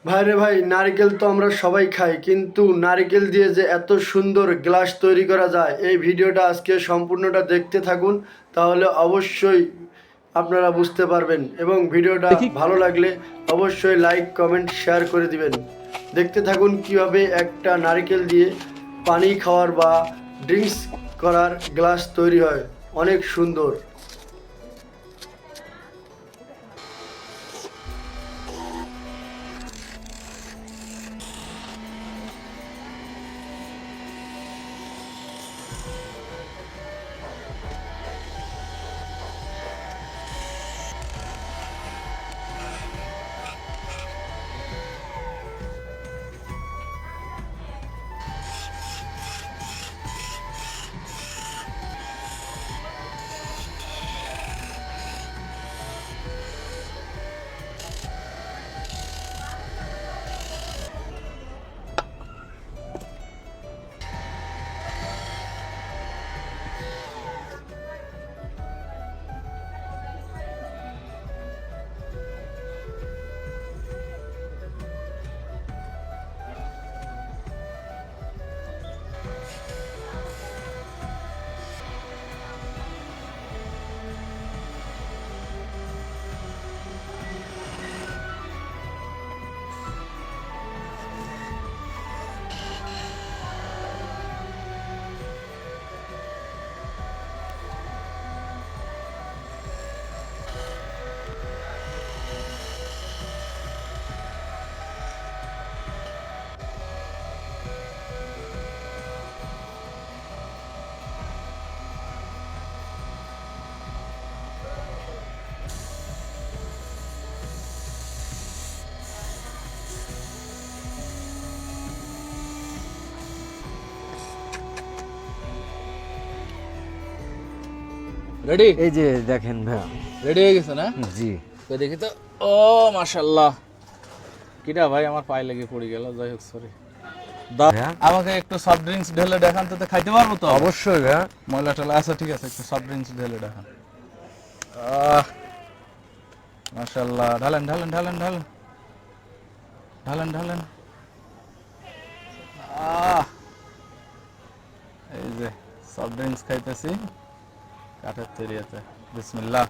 ভাইরে ভাই, নারকেল তো আমরা সবাই খাই, কিন্তু নারকেল দিয়ে যে এত সুন্দর গ্লাস তৈরি করা যায়, এই ভিডিওটা আজকে সম্পূর্ণটা দেখতে থাকুন। তাহলে অবশ্যই আপনারা বুঝতে পারবেন, এবং ভিডিওটা দেখি। ভালো লাগলে অবশ্যই লাইক কমেন্ট শেয়ার করে দিবেন। দেখতে থাকুন কিভাবে একটা নারকেল দিয়ে পানি খাওয়ার বা ড্রিঙ্কস করার গ্লাস তৈরি হয়। অনেক সুন্দর। রেডি? এই যে দেখেন ভাইয়া। রেডি হয়ে গেছে না? জি। তো দেখি তো। ও মাশাআল্লাহ, কিটা ভাই আমার পায়ে লেগে পড়ে গেল। যাই হোক, সরি। ভাইয়া আমাকে একটু সফট ড্রিঙ্কস ঢেলে দেখান তো, খাইতে পারবো তো? অবশ্যই ভাইয়া। ময়লা টলা আছে, ঠিক আছে, একটু সফট ড্রিঙ্কস ঢেলে দেখান। আহ মাশাআল্লাহ, ঢালেন ঢালেন ঢালেন ঢালেন ঢালেন ঢালেন। আহ এই যে সফট ড্রিঙ্কস খাইতেছি কাঠের তৈরি আছে। বিসমিল্লাহ।